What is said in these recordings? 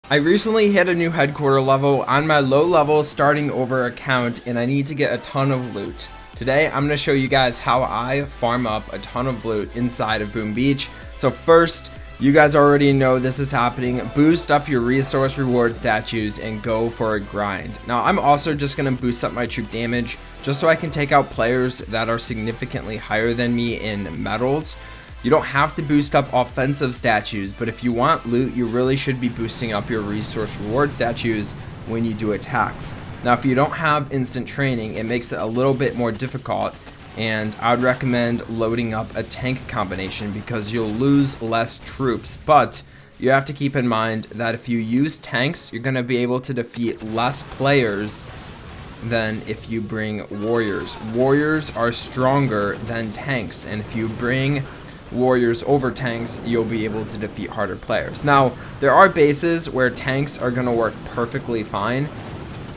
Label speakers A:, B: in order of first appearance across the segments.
A: I recently hit a new headquarter level on my low level starting over account, and I need to get a ton of loot. Today I'm going to show you guys how I farm up a ton of loot inside of Boom Beach. So first, you guys already know this is happening. Boost up your resource reward statues and go for a grind. Now I'm also just going to boost up my troop damage just so I can take out players that are significantly higher than me in medals. You don't have to boost up offensive statues, but if you want loot, you really should be boosting up your resource reward statues when you do attacks. Now, if you don't have instant training, it makes it a little bit more difficult, and I would recommend loading up a tank combination because you'll lose less troops, but you have to keep in mind that if you use tanks, you're going to be able to defeat less players than if you bring warriors. Warriors are stronger than tanks, and if you bring warriors over tanks, you'll be able to defeat harder players. Now, there are bases where tanks are going to work perfectly fine.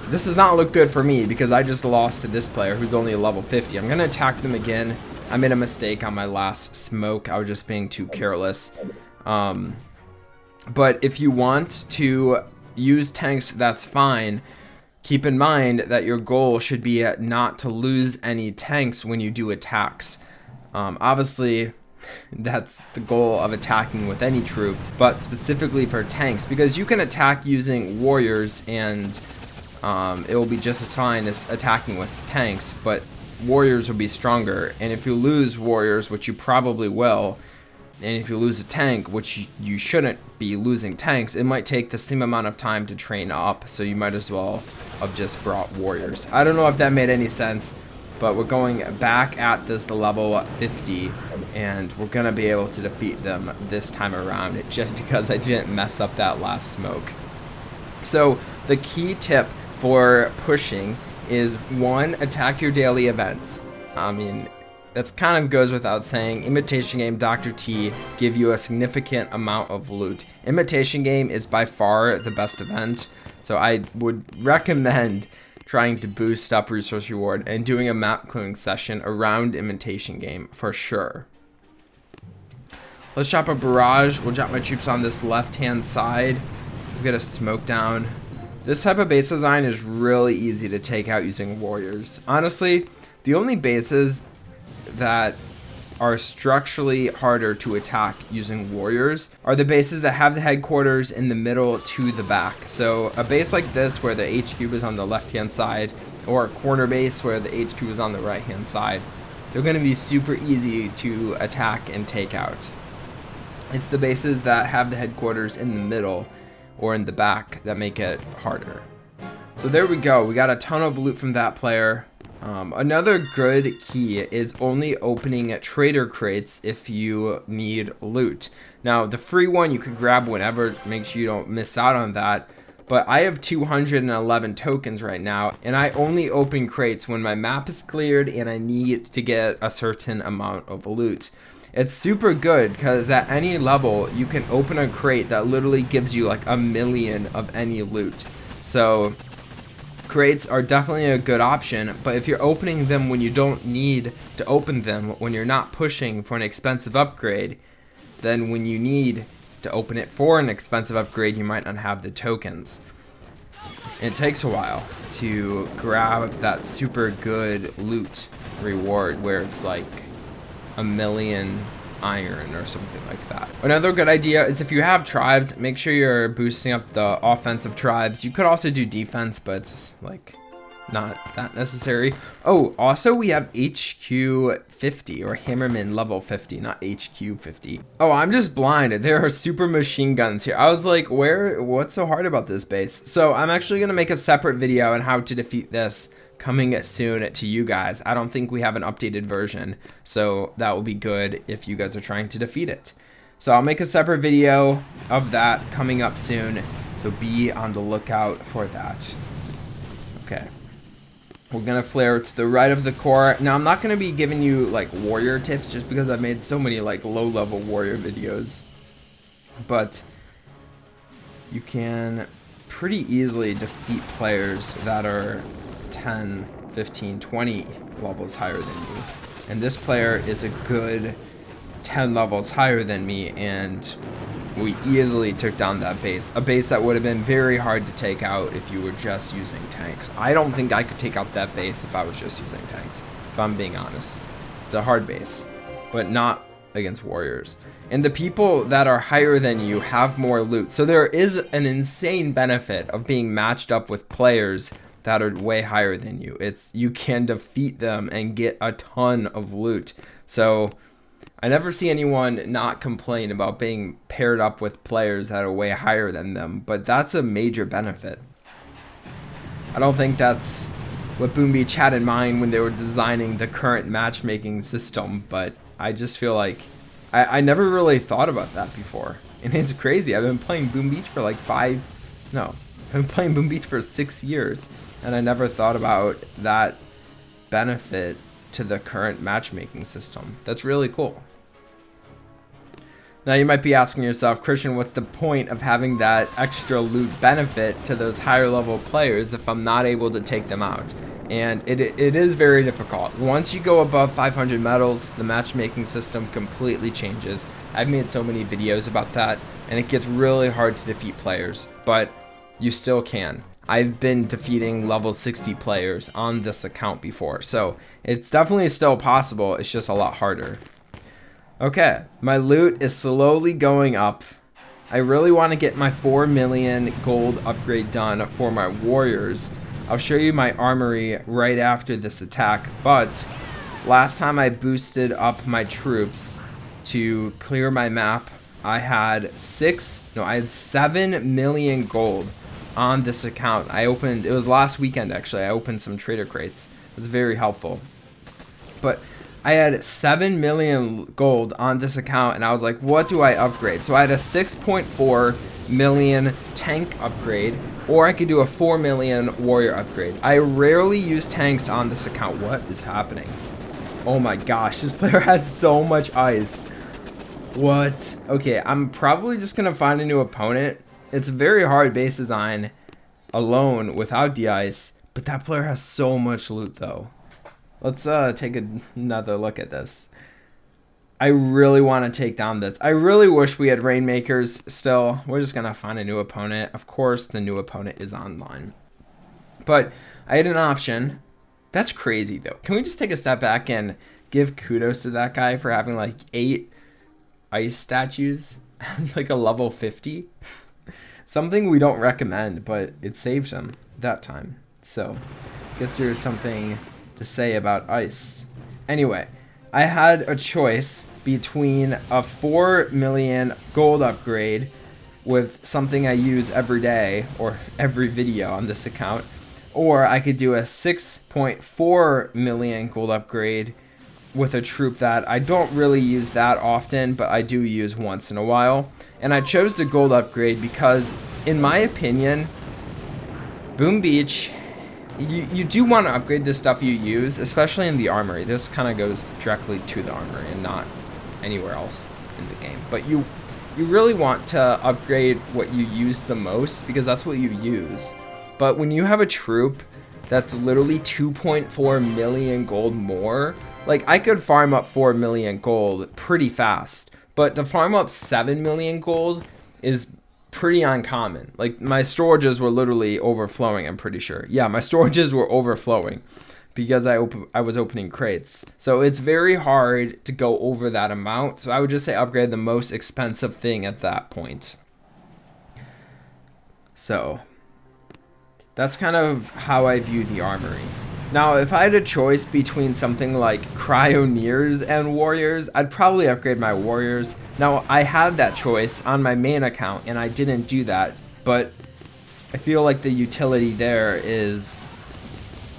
A: This does not look good for me because I just lost to this player who's only a level 50. I'm going to attack them again. I made a mistake on my last smoke. I was just being too careless. But if you want to use tanks, that's fine. Keep in mind that your goal should be not to lose any tanks when you do attacks. Obviously, that's the goal of attacking with any troop, but specifically for tanks, because you can attack using warriors and it will be just as fine as attacking with tanks, but warriors will be stronger, and if you lose warriors, which you probably will, and if you lose a tank, which you shouldn't be losing tanks, it might take the same amount of time to train up, so you might as well have just brought warriors. I don't know if that made any sense, but we're going back at this level 50, and we're gonna be able to defeat them this time around just because I didn't mess up that last smoke. So the key tip for pushing is 1, attack your daily events. I mean, that's kind of goes without saying. Imitation Game, Dr. T give you a significant amount of loot. Imitation Game is by far the best event, so I would recommend trying to boost up resource reward and doing a map clearing session around Imitation Game for sure. Let's drop a barrage. We'll drop my troops on this left hand side. We'll get a smoke down. This type of base design is really easy to take out using warriors. Honestly, the only bases that are structurally harder to attack using warriors are the bases that have the headquarters in the middle to the back. So a base like this where the HQ is on the left hand side, or a corner base where the HQ is on the right hand side, they're going to be super easy to attack and take out. It's the bases that have the headquarters in the middle or in the back that make it harder. So there we go, we got a ton of loot from that player. Another good key is only opening trader crates if you need loot. Now the free one you can grab whenever, make sure you don't miss out on that, but I have 211 tokens right now, and I only open crates when my map is cleared and I need to get a certain amount of loot. It's super good because at any level you can open a crate that literally gives you like 1,000,000 of any loot. So crates are definitely a good option, but if you're opening them when you don't need to open them, when you're not pushing for an expensive upgrade, then when you need to open it for an expensive upgrade, you might not have the tokens. It takes a while to grab that super good loot reward where it's like 1,000,000 iron or something like that. Another good idea is if you have tribes, make sure you're boosting up the offensive tribes. You could also do defense, but it's like not that necessary. Oh, also we have HQ 50 or Hammerman level 50, not HQ 50. Oh, I'm just blind. There are super machine guns here. I was like, what's so hard about this base? So I'm actually gonna make a separate video on how to defeat this coming soon to you guys. I don't think we have an updated version, so that will be good if you guys are trying to defeat it. So I'll make a separate video of that coming up soon, so be on the lookout for that. Okay, we're gonna flare to the right of the core. Now I'm not gonna be giving you like warrior tips just because I've made so many like low level warrior videos, but you can pretty easily defeat players that are 10, 15, 20 levels higher than you. And this player is a good 10 levels higher than me, and we easily took down that base. A base that would have been very hard to take out if you were just using tanks. I don't think I could take out that base if I was just using tanks, if I'm being honest. It's a hard base, but not against warriors. And the people that are higher than you have more loot. So there is an insane benefit of being matched up with players that are way higher than you. You can defeat them and get a ton of loot. So I never see anyone not complain about being paired up with players that are way higher than them, but that's a major benefit. I don't think that's what Boom Beach had in mind when they were designing the current matchmaking system, but I just feel like I never really thought about that before. And it's crazy. I've been playing Boom Beach for like I've been playing Boom Beach for 6 years, and I never thought about that benefit to the current matchmaking system. That's really cool. Now you might be asking yourself, Christian, what's the point of having that extra loot benefit to those higher level players if I'm not able to take them out? And it is very difficult. Once you go above 500 medals, the matchmaking system completely changes. I've made so many videos about that, and it gets really hard to defeat players, but you still can. I've been defeating level 60 players on this account before, so it's definitely still possible. It's just a lot harder. Okay, my loot is slowly going up. I really want to get my 4 million gold upgrade done for my warriors. I'll show you my armory right after this attack, but last time I boosted up my troops to clear my map, I had 7 million gold on this account. It was last weekend actually, I opened some trader crates. It was very helpful. But I had 7 million gold on this account, and I was like, what do I upgrade? So I had a 6.4 million tank upgrade, or I could do a 4 million warrior upgrade. I rarely use tanks on this account. What is happening? Oh my gosh, this player has so much ice. What? Okay, I'm probably just gonna find a new opponent. It's a very hard base design alone without the ice, but that player has so much loot though. Let's take another look at this. I really want to take down this. I really wish we had Rainmakers still. We're just going to find a new opponent. Of course, the new opponent is online. But I had an option. That's crazy, though. Can we just take a step back and give kudos to that guy for having like 8 ice statues? It's like a level 50. Something we don't recommend, but it saves him that time. So, I guess there's something to say about ice. Anyway, I had a choice between a 4 million gold upgrade with something I use every day or every video on this account, or I could do a 6.4 million gold upgrade with a troop that I don't really use that often, but I do use once in a while. And I chose the gold upgrade because, in my opinion, Boom Beach, you do want to upgrade the stuff you use, especially in the armory. This kind of goes directly to the armory and not anywhere else in the game. But you really want to upgrade what you use the most because that's what you use. But when you have a troop that's literally 2.4 million gold more, like I could farm up 4 million gold pretty fast, but to farm up 7 million gold is pretty uncommon. Like my storages were literally overflowing, I'm pretty sure. Yeah, my storages were overflowing because I was opening crates. So it's very hard to go over that amount. So I would just say upgrade the most expensive thing at that point. So that's kind of how I view the armory. Now, if I had a choice between something like Cryoneers and Warriors, I'd probably upgrade my Warriors. Now, I had that choice on my main account, and I didn't do that, but I feel like the utility there is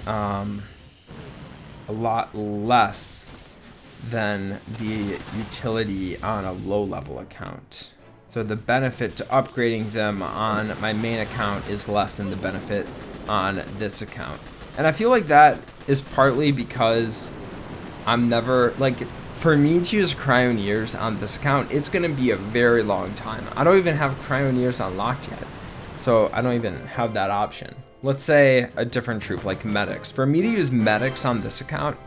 A: a lot less than the utility on a low-level account. So the benefit to upgrading them on my main account is less than the benefit on this account. And I feel like that is partly because I'm never, like, for me to use Cryoneers on this account, it's going to be a very long time. I don't even have Cryoneers unlocked yet, so I don't even have that option. Let's say a different troop like Medics. For me to use Medics on this account,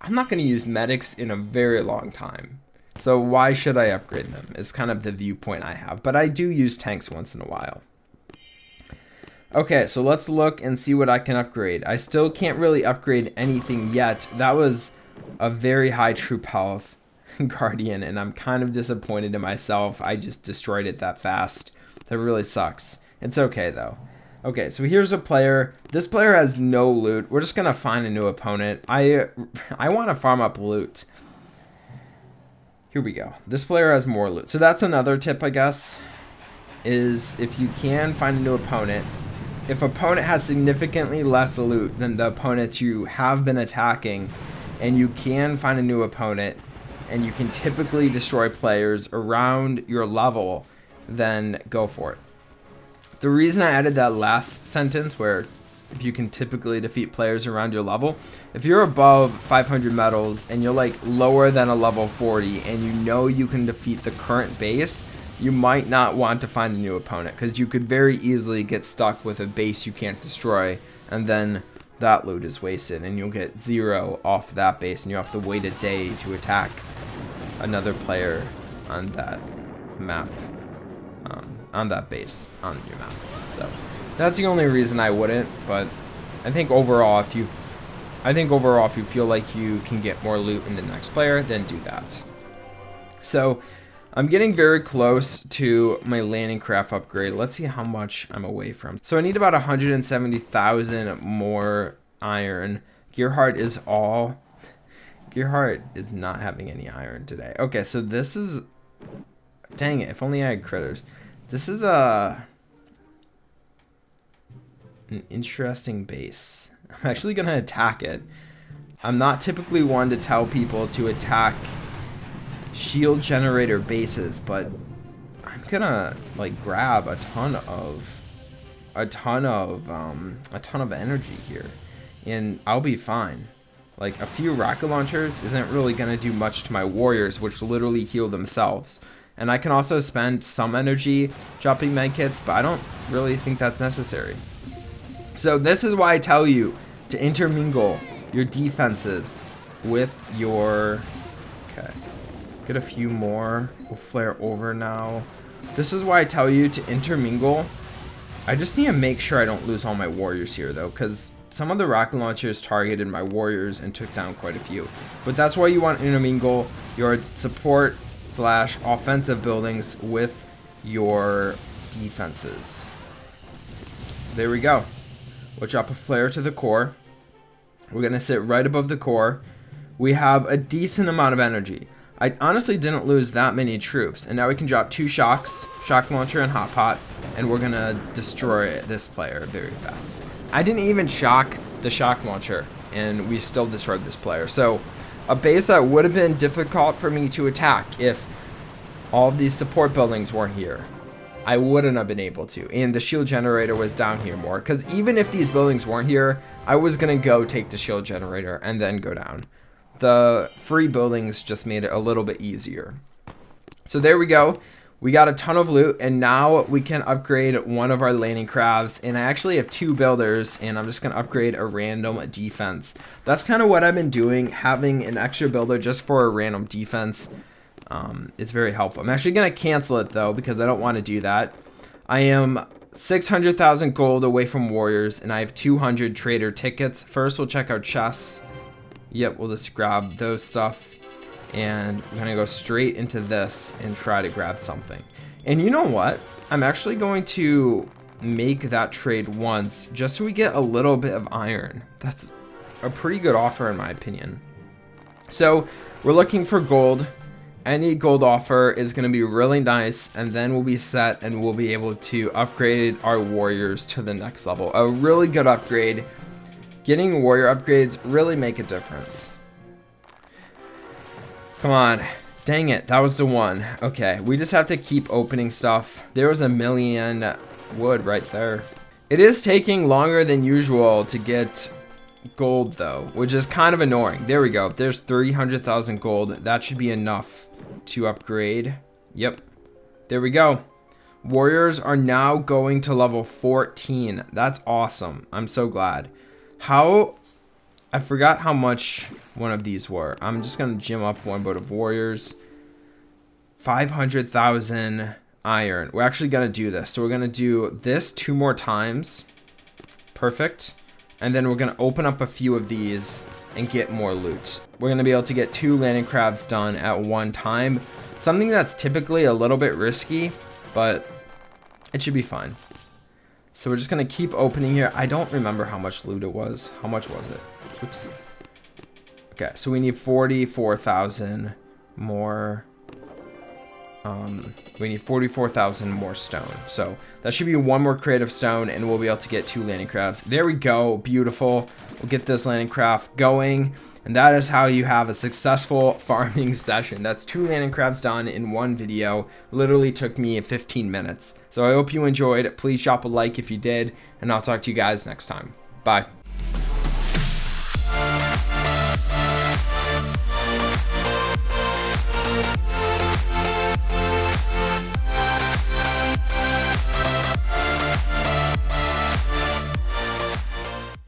A: I'm not going to use Medics in a very long time. So why should I upgrade them? Is kind of the viewpoint I have. But I do use tanks once in a while. Okay, so let's look and see what I can upgrade. I still can't really upgrade anything yet. That was a very high troop health Guardian, and I'm kind of disappointed in myself. I just destroyed it that fast. That really sucks. It's okay, though. Okay, so here's a player. This player has no loot. We're just going to find a new opponent. I want to farm up loot. Here we go. This player has more loot. So that's another tip, I guess, is if you can find a new opponent, if opponent has significantly less loot than the opponents you have been attacking, and you can find a new opponent, and you can typically destroy players around your level, then go for it. The reason I added that last sentence, where if you can typically defeat players around your level, if you're above 500 medals and you're like lower than a level 40 and you know you can defeat the current base, you might not want to find a new opponent, because you could very easily get stuck with a base you can't destroy, and then that loot is wasted and you'll get 0 off that base and you have to wait a day to attack another player on that map, on that base on your map. So that's the only reason I wouldn't. But I think overall, if you feel like you can get more loot in the next player, then do that. So I'm getting very close to my landing craft upgrade. Let's see how much I'm away from. So I need about 170,000 more iron. Gearheart is not having any iron today. Okay, so this is, dang it, if only I had critters. This is an interesting base. I'm actually gonna attack it. I'm not typically one to tell people to attack shield generator bases, but I'm gonna like grab a ton of energy here, and I'll be fine. Like a few rocket launchers isn't really gonna do much to my warriors, which literally heal themselves. And I can also spend some energy dropping medkits, but I don't really think that's necessary. So this is why I tell you to intermingle your defenses with your, okay, get a few more. We'll flare over now. This is why I tell you to intermingle. I just need to make sure I don't lose all my warriors here, though, because some of the rocket launchers targeted my warriors and took down quite a few. But that's why you want to intermingle your support / offensive buildings with your defenses. There we go. We'll drop a flare to the core. We're gonna sit right above the core. We have a decent amount of energy. I honestly didn't lose that many troops, and now we can drop 2 shocks, shock launcher and hot pot, and we're gonna destroy this player very fast. I didn't even shock the shock launcher, and we still destroyed this player. So a base that would have been difficult for me to attack if all of these support buildings weren't here, I wouldn't have been able to. And the shield generator was down here more, because even if these buildings weren't here, I was gonna go take the shield generator and then go down. The free buildings just made it a little bit easier. So there we go. We got a ton of loot, and now we can upgrade one of our landing crafts. And I actually have 2 builders, and I'm just gonna upgrade a random defense. That's kind of what I've been doing, having an extra builder just for a random defense. It's very helpful. I'm actually gonna cancel it though, because I don't want to do that. I am 600,000 gold away from warriors, and I have 200 trader tickets. First, we'll check our chests. Yep, we'll just grab those stuff. And we're gonna go straight into this and try to grab something. And you know what? I'm actually going to make that trade once, just so we get a little bit of iron. That's a pretty good offer in my opinion. So we're looking for gold. Any gold offer is gonna be really nice, and then we'll be set and we'll be able to upgrade our warriors to the next level. A really good upgrade. Getting warrior upgrades really make a difference. Come on. Dang it, that was the one. Okay, we just have to keep opening stuff. There was 1,000,000 wood right there. It is taking longer than usual to get gold though, which is kind of annoying. There we go. There's 300,000 gold. That should be enough to upgrade. Yep. There we go. Warriors are now going to level 14. That's awesome. I'm so glad. I forgot how much one of these were. I'm just gonna gym up one boat of warriors. 500,000 iron. We're actually going to do this. So we're going to do this 2 more times. Perfect. And then we're going to open up a few of these and get more loot. We're going to be able to get 2 landing crabs done at one time. Something that's typically a little bit risky, but it should be fine. So we're just going to keep opening here. I don't remember how much loot it was. How much was it? Oops. Okay, so we need 44,000 more. We need 44,000 more stone. So that should be 1 more creative stone and we'll be able to get 2 landing crabs. There we go. Beautiful. We'll get this landing craft going. And that is how you have a successful farming session. That's 2 landing crabs done in 1 video. Literally took me 15 minutes. So I hope you enjoyed. Please drop a like if you did. And I'll talk to you guys next time. Bye.